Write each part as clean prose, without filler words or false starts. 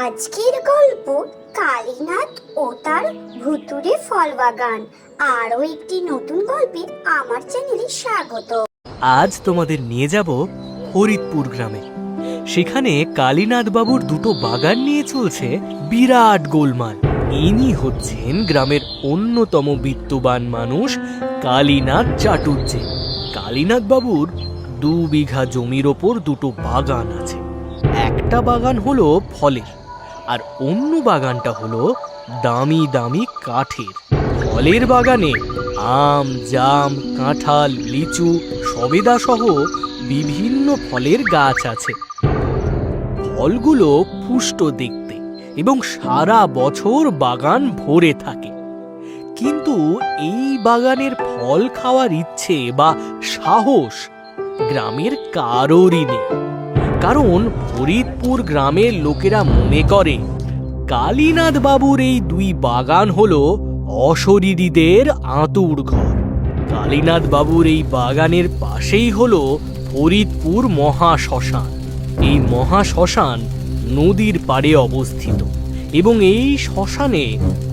আজকের গল্প কালীনাথ ও তার ভুতুড়ে ফল বাগান। আরও একটি নতুন গল্পে আমার চ্যানেলে স্বাগত। আজ তোমাদের নিয়ে যাব ফরিদপুর গ্রামে। সেখানে কালীনাথ বাবুর দুটো বাগান নিয়ে চলছে বিরাট গোলমাল। ইনি হচ্ছেন গ্রামের অন্যতম বিত্তবান মানুষ কালীনাথ চাটুর্যে। কালীনাথ বাবুর 2 বিঘা জমির ওপর দুটো বাগান আছে। একটা বাগান হলো ফলের, আর অন্য বাগানটা হলো দামি দামি কাঠের। ফলের বাগানে আম, জাম, কাঁঠাল, লিচু, সবেদা সহ বিভিন্ন ফলের গাছ আছে। ফলগুলো পুষ্ট দেখতে এবং সারা বছর বাগান ভরে থাকে। কিন্তু এই বাগানের ফল খাওয়ার ইচ্ছে বা সাহস গ্রামের কারোরই নেই, কারণ ফরিদপুর গ্রামের লোকেরা মনে করে কালীনাথ বাবুর এই 2 বাগান হলো অশরীরীদের আঁতুড় ঘর। কালীনাথ বাবুর এই বাগানের পাশেই হলো ফরিদপুর মহাশ্মশান। এই মহাশ্মশান নদীর পাড়ে অবস্থিত এবং এই শ্মশানে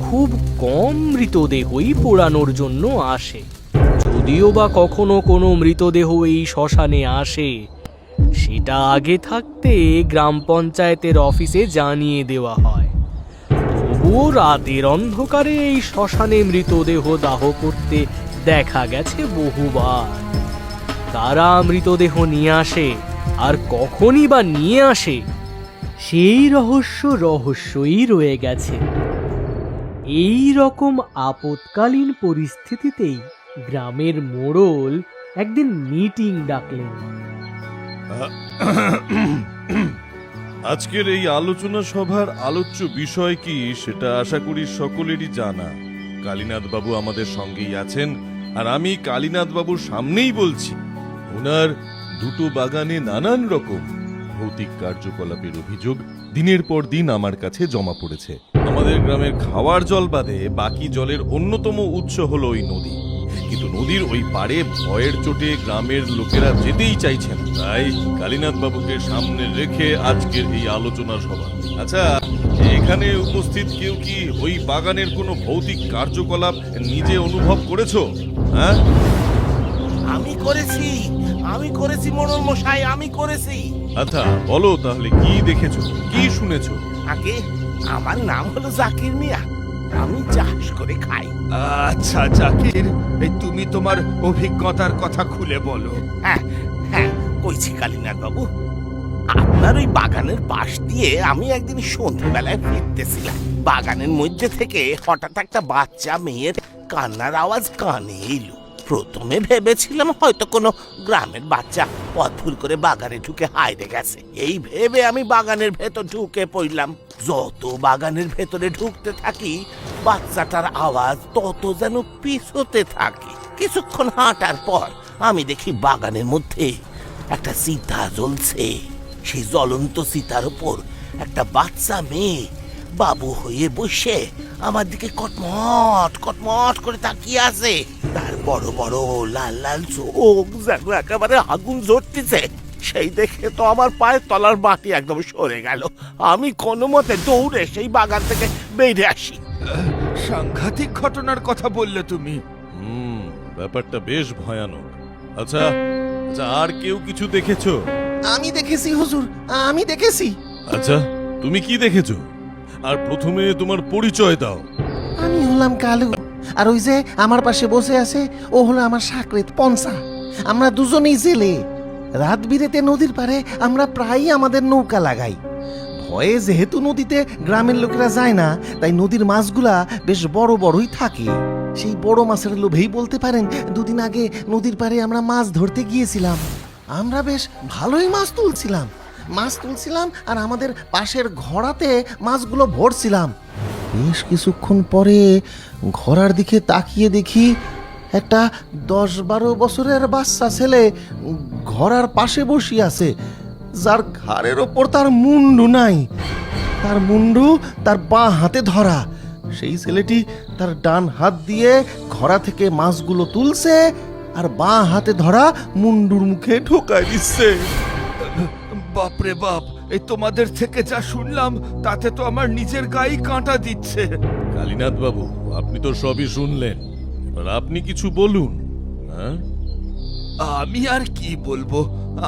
খুব কম মৃতদেহই পোড়ানোর জন্য আসে। যদিও বা কখনো কোনো মৃতদেহ এই শ্মশানে আসে, সেটা আগে থাকতে গ্রাম পঞ্চায়েতের অফিসে জানিয়ে দেওয়া হয়। তবুও রাতের অন্ধকারে এই শ্মশানে মৃতদেহ দাহ করতে দেখা গেছে বহুবার। কারা মৃতদেহ নিয়ে আসে আর কখনই বা নিয়ে আসে, সেই রহস্যই রয়ে গেছে। এই রকম আপৎকালীন পরিস্থিতিতেই গ্রামের মোড়ল একদিন মিটিং ডাকলেন। আজকের এই আলোচনা সভার আলোচ্য বিষয় কি সেটা আশা করি সকলেরই জানা। কালীনাথ বাবু আমাদের সঙ্গেই আছেন, আর আমি কালীনাথ বাবুর সামনেই বলছি, ওনার দুটো বাগানে নানান রকম ভৌতিক কার্যকলাপের অভিযোগ দিনের পর দিন আমার কাছে জমা পড়েছে। আমাদের গ্রামের খাওয়ার জল বাদে বাকি জলের অন্যতম উৎস হলো ওই নদী, কিন্তু নদীর ওই পাড়ে ভয়ের চোটে গ্রামের লোকেরা যেতেই চাইছেন। তাই কালীনাথ বাবুকে সামনে রেখে আজকের এই আলোচনা সভা। আচ্ছা, এখানে উপস্থিত কেউ কি ওই বাগানের কোনো ভৌতিক কার্যকলাপ নিজে অনুভব করেছো? হ্যাঁ, আমি করেছি মোড়ল মশাই, আমি করেছি। আচ্ছা বলো তাহলে, কি দেখেছো, কি শুনেছো? আগে আমার নাম হলো জাকির মিয়া, আমি চাষ করে খাই। আচ্ছা জাকির, তুমি তোমার অভিজ্ঞতার কথা খুলে বলো। হ্যাঁ হ্যাঁ, কইছি কালীনাথ বাবু। আপনার ওই বাগানের পাশ দিয়ে আমি একদিন সন্ধ্যাবেলায় ফিরতেছিলাম। বাগানের মধ্যে থেকে হঠাৎ একটা বাচ্চা মেয়ের কান্নার আওয়াজ কানে এলো। প্রথমে ভেবেছিলাম হয়তো কোনো গ্রামের বাচ্চা পথ ভুল করে বাগানে ঢুকে হাইরে গেছে। এই ভেবে আমি বাগানের ভেতর ঢুকে পড়লাম। যত বাগানের ভেতরে ঢুকতে থাকি, বাচ্চাটার আওয়াজ তত যেন পিছোতে থাকে। কিছুক্ষণ হাঁটার পর আমি দেখি বাগানের মধ্যে একটা চিতা জ্বলছে। সেই জ্বলন্ত চিতার উপর একটা বাচ্চা মেয়ে বাবু হয়ে বসে আমার দিকে কটমট কটমট করে তাকিয়ে আছে। তার বড় বড় লাল লাল চোখ যেন একেবারে আগুন জ্বলতেছে। সেই দেখে তো আমার পায়ের তলার মাটি একদম সরে গেল। আমি কোনো মতে দৌড়ে সেই বাগান থেকে বেরিয়ে আসি। সাংঘাতিক ঘটনার কথা বললে তুমি। ব্যাপারটা বেশ ভয়ানক। আচ্ছা আচ্ছা, আর কেউ কিছু দেখেছো? আমি দেখেছি হুজুর, আমি দেখেছি। আচ্ছা, তুমি কি দেখেছো? আর প্রথমে তোমার পরিচয় দাও। আমি হলাম কালু, আর ওই যে আমার পাশে বসে আছে ও হলো আমার সাকরেত পঞ্চা। আমরা দুজনেই জেলে। রাত বিরেতে নদীর পাড়ে আমরা প্রায়ই আমাদের নৌকা লাগাই। ভয়ে যেহেতু নদীতে গ্রামের লোকেরা যায় না, তাই নদীর মাছগুলা বেশ বড় বড়ই থাকে। সেই বড় মাছের লোভেই বলতে পারেন 2 দিন আগে নদীর পাড়ে আমরা মাছ ধরতে গিয়েছিলাম। আমরা বেশ ভালোই মাছ তুলছিলাম আর আমাদের পাশের ঘোড়াতে মাছগুলো ভরছিলাম। বেশ কিছুক্ষণ পরে ঘোড়ার দিকে তাকিয়ে দেখি একটা 10-12 বছরের বাচ্চা ছেলে ঘোড়ার পাশে বসে আছে, যার ঘাড়ের ওপর তার মুন্ডু নাই। তার মুন্ডু তার বাঁ হাতে ধরা। সেই ছেলেটি তার ডান হাত দিয়ে ঘোড়া থেকে মাছগুলো তুলছে আর বাঁ হাতে ধরা মুন্ডুর মুখে ঢোকায় দিচ্ছে। বাপরে বাপ, এই তোমাদের থেকে যা শুনলাম তাতে তো আমার নিজের গায়ে কাঁটা দিচ্ছে। কালীনাথ বাবু, আপনি তো সবই শুনলেন, এবার আপনি কিছু বলুন। হ্যাঁ, আমি আর কি বলবো,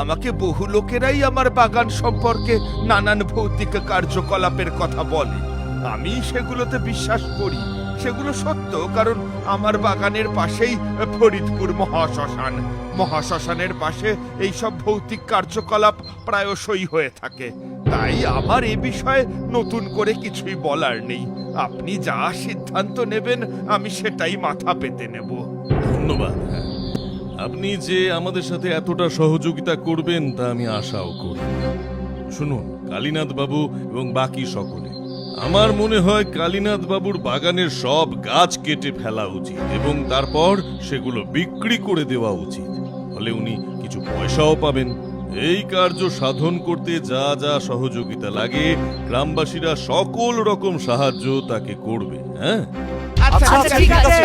আমাকে বহু লোকেরাই আমার বাগান সম্পর্কে নানান ভৌতিক কার্যকলাপের কথা বলে। আমি সেগুলোতে বিশ্বাস করি, সেগুলো সত্য, কারণ আমার বাগানের পাশেই ফরিদপুর মহাশ্মশান। মহাশ্মশানের পাশে এইসব ভৌতিক কার্যকলাপ প্রায়শই হয়ে থাকে। তাই আমার এ বিষয়ে নতুন করে কিছুই বলার নেই। আপনি যা সিদ্ধান্ত নেবেন আমি সেটাই মাথা পেতে নেব। ধন্যবাদ। হ্যাঁ, আপনি যে আমাদের সাথে এতটা সহযোগিতা করবেন তা আমি আশাও করি। শুনুন কালীনাথ বাবু এবং বাকি সকলে, আমার মনে হয় কালীনাথ বাবুর বাগানের সব গাছ কেটে ফেলা উচিত এবং তারপর সেগুলো বিক্রি করে দেওয়া উচিত। ফলে উনি কিছু পয়সাও পাবেন। এই কার্য সাধন করতে যা যা সহযোগিতা লাগে গ্রামবাসীরা সকল রকম সাহায্য তাকে করবে। হ্যাঁ, আচ্ছা, ঠিক আছে,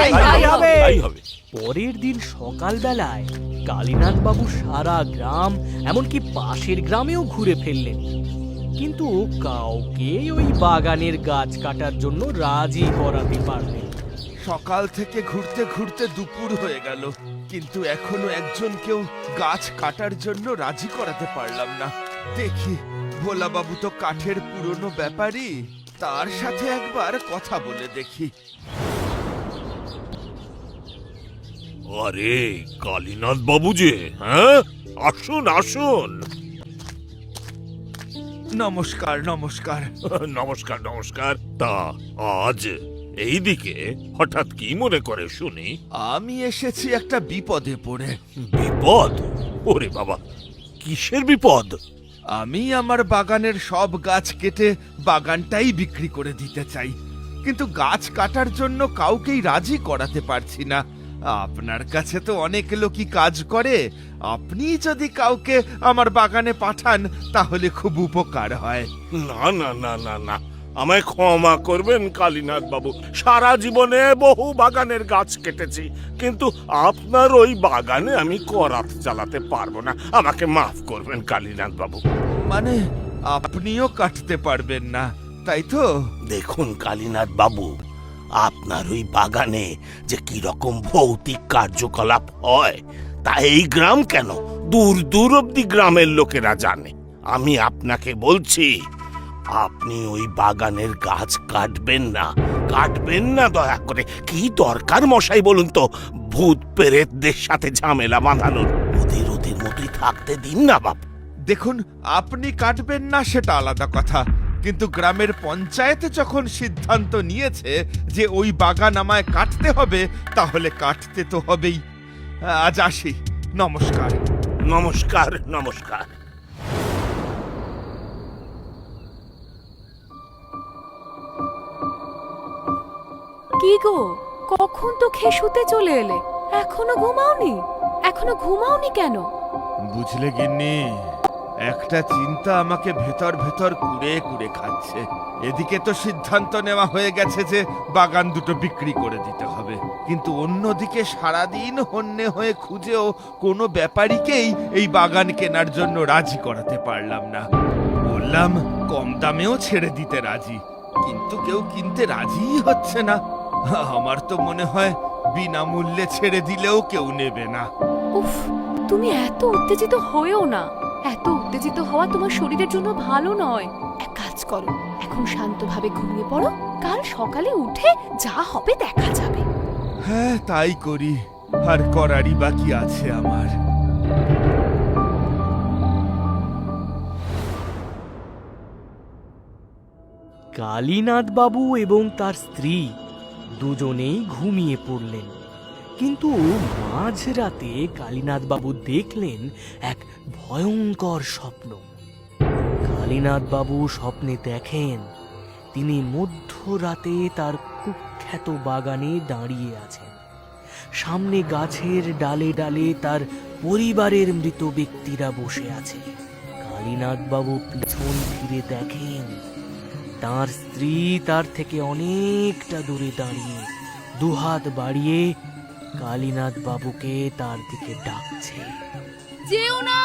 তাই হবে। পরের দিন সকালবেলায় কালীনাথ বাবু সারা গ্রাম, এমনকি পাশের গ্রামেও ঘুরে ফেললেন, কিন্তু কাউকে ওই বাগানের গাছ কাটার জন্য রাজি করাতে পারলেন না। সকাল থেকে ঘুরতে ঘুরতে দুপুর হয়ে গেল, কিন্তু এখনো একজন কেউ গাছ কাটার জন্য রাজি করাতে পারলাম না। দেখি, ভোলাবাবু তো কাঠের পুরনো ব্যাপারী, তার সাথে একবার কথা বলে দেখি। আরে কালীনাথ বাবু যে, হ্যাঁ, আসুন আসুন। নমস্কার নমস্কার। নমস্কার নমস্কার। তা আজ এইদিকে হঠাৎ কি মনে করে শুনি? আমি এসেছি একটা বিপদে পড়ে। বিপদ? ওরে বাবা, কিসের বিপদ? আমি আমার বাগানের সব গাছ কেটে বাগানটাই বিক্রি করে দিতে চাই, কিন্তু গাছ কাটার জন্য কাউকেই রাজি করাতে পারছি না। আপনার কাছে তো অনেক লোকই কাজ করে, আপনি যদি কাউকে আমার বাগানে পাঠান তাহলে খুব উপকার হয়। না না না না না, আমায় ক্ষমা করবেন কালীনাথ বাবু, সারা জীবনে বহু বাগানের গাছ কেটেছি, কিন্তু আপনার ওই বাগানে আমি করাত চালাতে পারবো না। আমাকে মাফ করবেন কালীনাথ বাবু। মানে আপনিও কাটতে পারবেন না, তাই তো? দেখুন কালীনাথ বাবু, আপনার ওই বাগানে যে কি রকম ভৌতিক কার্যকলাপ হয় তা এই গ্রাম কেন, দূর দূর অব্দি গ্রামের লোকেরা জানে। আমি আপনাকে বলছি, আপনি ওই বাগানের গাছ কাটবেন না, কাটবেন না দয়া করে। কি দরকার মশাই বলুন তো ভূত প্রেতদের সাথে ঝামেলা বাঁধানোর? ওদের ওদের মতোই থাকতে দিন না বাপ। দেখুন, আপনি কাটবেন না সেটা আলাদা কথা, কিন্তু গ্রামের পঞ্চায়েত যখন সিদ্ধান্ত নিয়েছে যে ওই বাগান আমায় কাটতে হবে, তাহলে কাটতে তো হবেই। আজ আসি, নমস্কার। নমস্কার নমস্কার। কি গো, কখন তো খেয়ে শুতে চলে এলে, এখনো ঘুমাওনি? এখনো ঘুমাওনি কেন? বুঝলে গিন্নি, একটা চিন্তা আমাকে ভেতর ভেতর কুড়ে কুড়ে খাচ্ছে। এদিকে তো সিদ্ধান্ত নেওয়া হয়ে গেছে যে বাগান দুটো বিক্রি করে দিতে হবে, কিন্তু অন্যদিকে সারাদিন হন্যে হয়ে খুঁজেও কোনো ব্যাপারীকেই এই বাগান কেনার জন্য রাজি করাতে পারলাম না। বললাম কম দামেও ছেড়ে দিতে রাজি, কিন্তু কেউ কিনতে রাজিই হচ্ছে না। আমার তো মনে হয় বিনামূল্যে ছেড়ে দিলেও কেউ নেবে না। উফ, তুমি এত উত্তেজিত হয়েও না। এত উত্তেজিত হওয়া তোমার শরীরের জন্য ভালো নয়। এক কাজ করো, এখন শান্তভাবে ঘুমিয়ে পড়ো, কাল সকালে উঠে যা হবে দেখা যাবে। হ্যাঁ, তাই করি। আর করারই বাকি আছে আমার। কালীনাথ বাবু এবং তার স্ত্রী দুজনেই ঘুমিয়ে পড়লেন, কিন্তু মাঝরাতে কালীনাথ বাবু দেখলেন এক ভয়ঙ্কর স্বপ্ন। কালীনাথ বাবু স্বপ্নে দেখেন তিনি মধ্যরাতে তার কুখ্যাত বাগানে দাঁড়িয়ে আছেন। সামনে গাছের ডালে ডালে তার পরিবারের মৃত ব্যক্তিরা বসে আছে। কালীনাথ বাবু পিছন ফিরে দেখেন তার স্ত্রী তার থেকে অনেকটা দূরে দাঁড়িয়ে দুহাত বাড়িয়ে কালীনাথ বাবুকে তার দিকে ডাকছে। যেও না,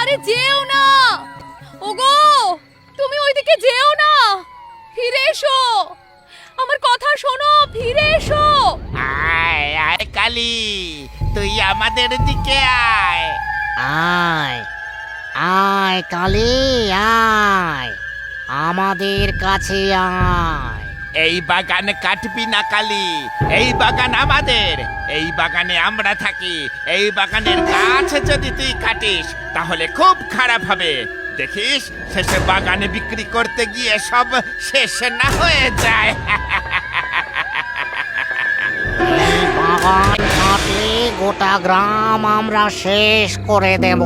আরে যেও না, ওগো, তুমি ওইদিকে যেও না, ফিরে এসো, আমার কথা শোনো, ফিরে এসো। আয় আয় কালী, তুই আমাদের দিকে আয়। আয় আয় কালী, আয় আমাদের কাছে আয়। এই বাগান কাটবি না কালী, এই বাগান আমাদের, এই বাগানে আমরা থাকি। এই বাগানের গাছ যদি তুই কাটিস তাহলে খুব খারাপ হবে। দেখিস শেষে বাগানে বিক্রি করতে গিয়ে সব শেষ না হয়ে যায়। এই বাগান কাটলে গোটা গ্রাম আমরা শেষ করে দেব,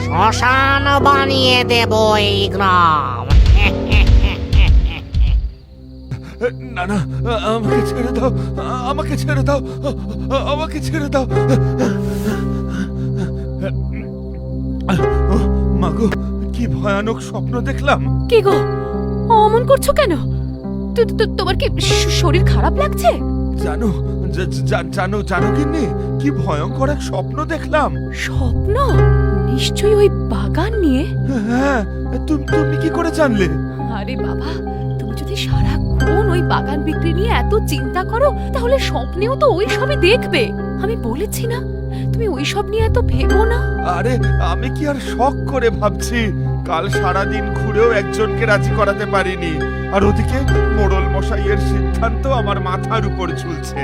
শ্মশান বানিয়ে দেব এই গ্রাম। না না, আমাকে ছেড়ে দাও, আমাকে ছেড়ে দাও, আমাকে ছেড়ে দাও। মাগো, কি ভয়ানক স্বপ্ন দেখলাম। কি গো, অমন করছো কেন? তোমার কি শরীর খারাপ লাগছে? জানো জানো জানো গিন্নি, কি ভয়ঙ্কর এক স্বপ্ন দেখলাম। স্বপ্ন? নিশ্চয়ই ওই বাগান নিয়ে। হ্যাঁ, তুমি কি করে জানলে? আরে বাবা, তুমি যদি সারাক্ষণ ওই বাগান বিক্রি নিয়ে এত চিন্তা করো তাহলে স্বপ্নেও তো ওই সবই দেখবে। আমি বলেছি না, তুমি ওই সব নিয়ে এত ভেবো না। আরে আমি কি আর শখ করে ভাবছি? কাল সারাদিন ঘুরেও একজনকে রাজি করাতে পারিনি, আর ওদিকে মোড়ল মশাইয়ের সিদ্ধান্ত আমার মাথার উপর ঝুলছে।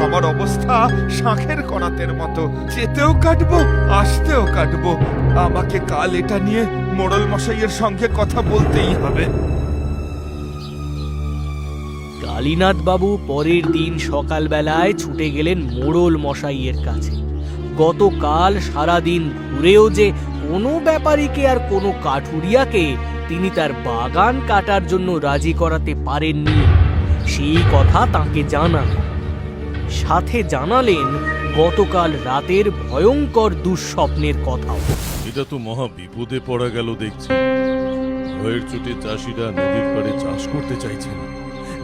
আমার অবস্থা শাঁখের করাতের মতো, যেতেও কাটবো আসতেও কাটবো। আমাকে কাল এটা নিয়ে মোড়ল মশাইয়ের সঙ্গে কথা বলতেই হবে। কালীনাথ বাবু পরের দিন সকালবেলায় ছুটে গেলেন মোড়ল মশাইয়ের কাছে। গতকাল সারাদিন ঘুরেও যে কোনো ব্যাপারীকে আর কোনো কাঠুরিয়াকে তিনি তার বাগান কাটার জন্য রাজি করাতে পারেননি, সেই কথা তাকে জানান। সাথে জানালেন গতকাল রাতের ভয়ঙ্কর দুঃস্বপ্নের কথাও। এটা তো মহা বিপদে পড়া গেল দেখছি। ভয়ের চোটে চাষিরা নদীর পাড়ে চাষ করতে চাইছে না,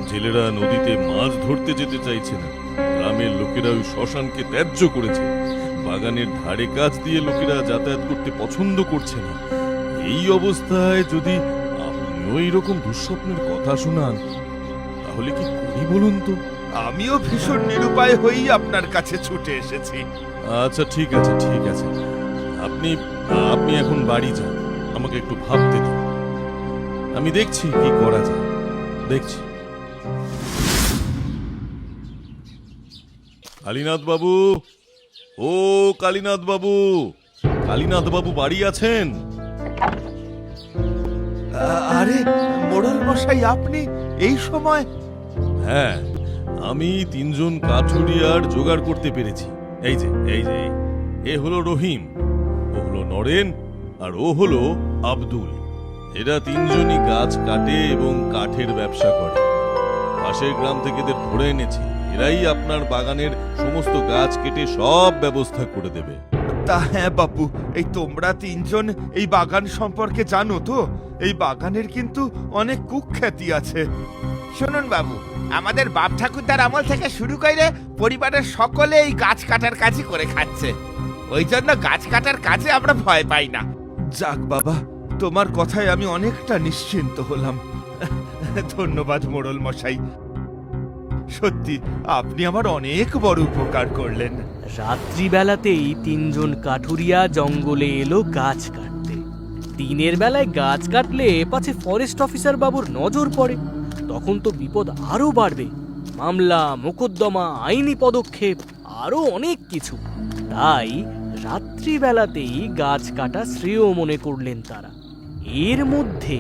জেলেরা নদীতে মাছ ধরতে যেতে চাইছে না, গ্রামের লোকেরা ওই শ্মশানকে ত্যায্য করেছে, বাগানের ধারে কাছ দিয়ে লোকেরা যাতায়াত করতে পছন্দ করছে না। এই অবস্থায় যদি আপনিও এইরকম দুঃস্বপ্নের কথা শোনান তাহলে কি করি বলুন তো? আমিও ভীষণ নিরুপায় হয়েই আপনার কাছে ছুটে এসেছি। আচ্ছা ঠিক আছে ঠিক আছে, আপনি আপনি এখন বাড়ি যান, আমাকে একটু ভাবতে দিন, আমি দেখছি কি করা যায়, দেখছি। কালীনাথ বাবু, ও কালীনাথ বাবু, কালীনাথ বাবু বাড়ি আছেন? আরে মোড়ল মশাই, আপনি এই সময়? হ্যাঁ, আমি তিনজন কাঠুরিয়ার জোগাড় করতে পেরেছি। এই যে এ হলো রহিম, ও হলো নরেন, আর ও হলো আব্দুল। এরা তিনজনই গাছ কাটে এবং কাঠের ব্যবসা করে। পাশের গ্রাম থেকে এদের ধরে এনেছি, এরাই আপনার বাগানের সমস্ত গাছ কেটে সব ব্যবস্থা করে দেবে। তা হ্যাঁ বাপু, এই তোমরা তিনজন এই বাগান সম্পর্কে জানো তো? এই বাগানের কিন্তু অনেক কুখ্যাতি আছে। শুনুন বাবু, আমাদের বাপ ঠাকুরদার আমল থেকে শুরু করে পরিবারের সকলে এই গাছ কাটার কাজই করে খাচ্ছে। ওই জন্য গাছ কাটার কাজে আমরা ভয় পাই না। যাক বাবা, তোমার কথায় আমি অনেকটা নিশ্চিন্ত হলাম। ধন্যবাদ মোড়ল মশাই, সত্যি আপনি আমার অনেক বড় উপকার করলেন। রাত্রিবেলাতেই তিনজন কাঠুরিয়া জঙ্গলে এলো গাছ কাটতে। দিনের বেলায় গাছ কাটলে পাছে ফরেস্ট অফিসার বাবুর নজর পড়ে, তখন তো বিপদ আরো বাড়বে, মামলা মোকদ্দমা, আইনি পদক্ষেপ, আরো অনেক কিছু। তাই রাত্রিবেলাতেই গাছ কাটা শ্রেয় মনে করলেন তারা। এর মধ্যে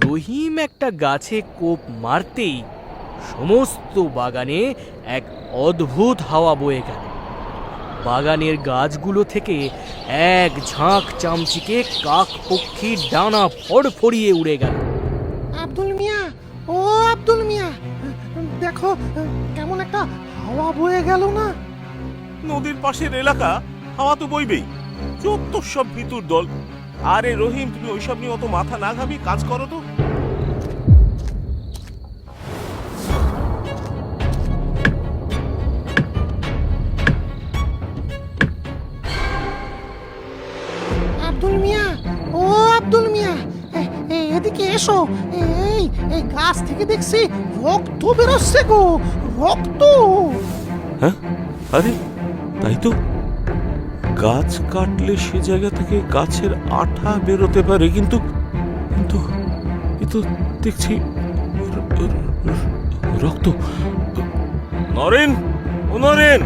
রহিম একটা গাছে কোপ মারতেই সমস্ত বাগানে এক অদ্ভুত হাওয়া বয়ে গেল। বাগানের গাছগুলো থেকে এক ঝাঁক চামচিকে কাক পক্ষীর ডানা ফড়ফড়িয়ে উড়ে গেল। আব্দুল মিয়া, ও আব্দুল মিয়া, দেখো কেমন একটা হাওয়া বয়ে গেল না? নদীর পাশের এলাকা, হাওয়া তো বইবেই। যত সব ভিতুর দল। আরে রহিম, তুমি ওইসব নিয়ে অত মাথা না ঘামিয়ে কাজ করো তো। আব্দুল মিয়া, ও আব্দুল মিয়া, গাছ থেকে দেখছি রক্ত বেরোচ্ছে গো, রক্ত। হ্যাঁ, আরে তাই তো, গাছ কাটলে সে জায়গা থেকে গাছের আঠা বেরোতে পারে, কিন্তু কিন্তু এ তো দেখছি রক্ত। নরেন, ও নরেন,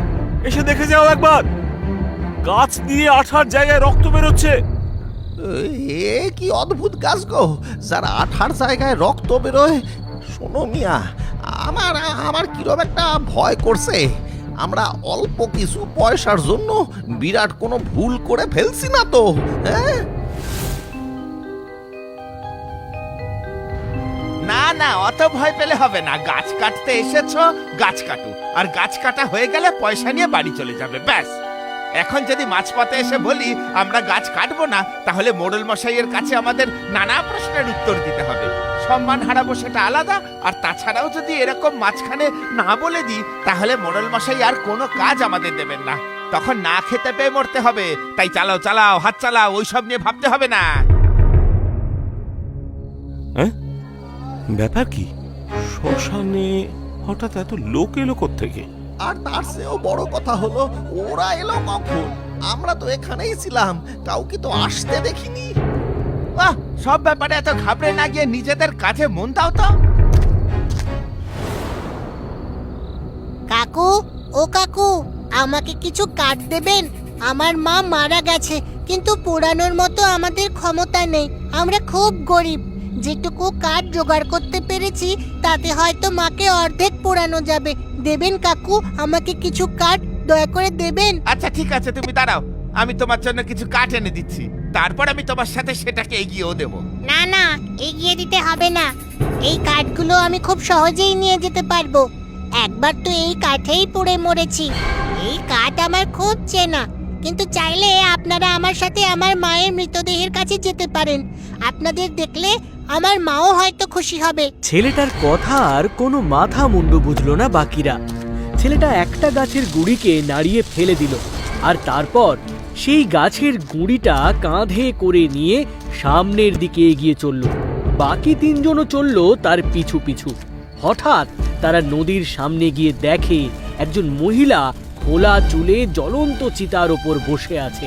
এসে দেখে যাও একবার, গাছ দিয়ে আঠার জায়গায় রক্ত বেরোচ্ছে। এ কি অদ্ভুত গাছ গো, যার আঠার জায়গায় রক্ত বেরোয়। শোনো মিয়া, আমার আমার কিরম একটা ভয় করছে। আমরা অল্প কিছু পয়সার জন্য বিরাট কোনো ভুল করে ফেলছি না তো? হ্যাঁ, না না, অত ভয় পেলে হবে না। গাছ কাটতে এসেছো, গাছ কাটো, আর গাছ কাটা হয়ে গেলে পয়সা নিয়ে বাড়ি চলে যাবে, ব্যাস। এখন যদি মাঝপথে এসে বলি আমরা গাছ কাটবো না, তাহলে মোড়ল মশাইয়ের কাছে আমাদের নানা প্রশ্নের উত্তর দিতে হবে, সম্মান হারাবো সেটা আলাদা। আর তাছাড়াও যদি এরকম মাঝখানে না বলে দিই, তাহলে মোড়ল মশাই আর কোনো কাজ আমাদের দেবেন না, তখন না খেতে পেয়ে মরতে হবে। তাই চালাও চালাও, হাত চালাও, ওইসব নিয়ে ভাবতে হবে না। হ্যাঁ, ব্যাপার কি? শ্মশানে হঠাৎ এত লোক এলো কোত্থেকে? আর তার চেয়েও বড় কথা হলো, ওরা এলো কখন? আমরা তো এখানেই ছিলাম, কাউকে তো আসতে দেখিনি। বাহ, সব ব্যাপারে এত ঘাবড়ে না গিয়ে নিজেদের কাজে মন দাও তো। কাকু, ও কাকু, আমাকে কিছু কাঠ দেবেন? আমার মা মারা গেছে, কিন্তু পোড়ানোর মতো আমাদের ক্ষমতা নেই। আমরা খুব গরিব। যেটুকু কাঠ জোগাড় করতে পেরেছি তাতে হয়তো মাকে অর্ধেক পোড়ানো যাবে। দেবেন কাকু, আমাকে কিছু কাঠ দয়া করে দেবেন? আচ্ছা ঠিক আছে, তুমি দাঁড়াও, আমি তোমার জন্য কিছু কাঠ এনে দিচ্ছি, তারপর আমি তোমার সাথে সেটাকে এগিয়েও দেবো। না না, এগিয়ে দিতে হবে না। এই কাঠগুলো আমি খুব সহজেই নিয়ে যেতে পারবো। একবার তো এই কাঠেই পুড়ে মরেছি। এই কাঠ আমার খুব চেনা। কিন্তু চাইলে আপনারা আমার সাথে আমার মায়ের মৃতদেহের কাছে যেতে পারেন। আপনাদের দেখলে আমার মাও হয়তো খুশি হবে। ছেলেটার কথা আর কোনো মাথা মুন্ডু বুঝলো না বাকিরা। ছেলেটা একটা গাছের গুঁড়িকে নাড়িয়ে ফেলে দিল, আর তারপর সেই গাছের গুঁড়িটা কাঁধে করে নিয়ে সামনের দিকে এগিয়ে চলল। বাকি তিনজনও চলল তার পিছু পিছু। হঠাৎ তারা নদীর সামনে গিয়ে দেখে একজন মহিলা খোলা চুলে জ্বলন্ত চিতার ওপর বসে আছে।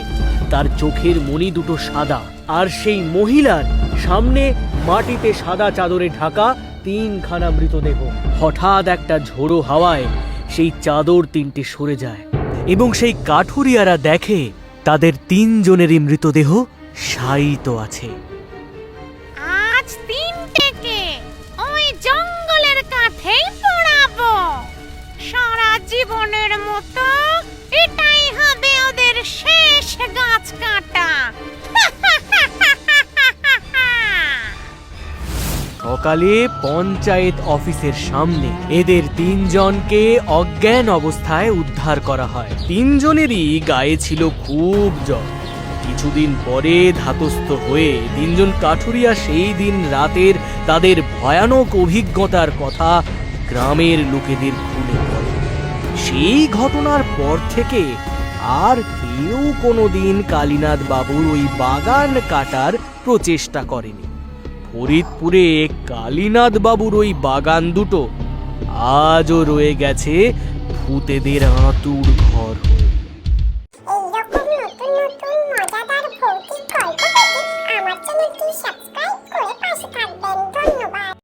তার চোখের মণি দুটো সাদা, আর সেই মহিলার সামনে মাটিতে সাদা চাদরে ঢাকা তিনখানা মৃতদেহ। হঠাৎ একটা ঝোড়ো হাওয়ায় সেই চাদর তিনটে সরে যায় এবং সেই কাঠুরিয়ারা দেখে তাদের তিনজনেরই মৃতদেহ শায়িত আছে। আজ তিনটেকে ওই জঙ্গলের কাঠেই পোড়াবো। সারা জীবনের মতো এটাই হবে ওদের শেষ গাছ কাটা। সকালে পঞ্চায়েত অফিসের সামনে এদের তিনজনকে অজ্ঞান অবস্থায় উদ্ধার করা হয়। তিনজনেরই গায়ে ছিল খুব জ্বর। কিছুদিন পরে ধাতস্থ হয়ে তিনজন কাঠুরিয়া সেই দিন রাতের তাদের ভয়ানক অভিজ্ঞতার কথা গ্রামের লোকেদের খুলে বলে। সেই ঘটনার পর থেকে আর কেউ কোনোদিন কালীনাথ বাবুর ওই বাগান কাটার প্রচেষ্টা করেনি। ফরিদপুরে কালীনাথ বাবুর ওই বাগান দুটো আজও রয়ে গেছে ভূতেদের আঁতুড়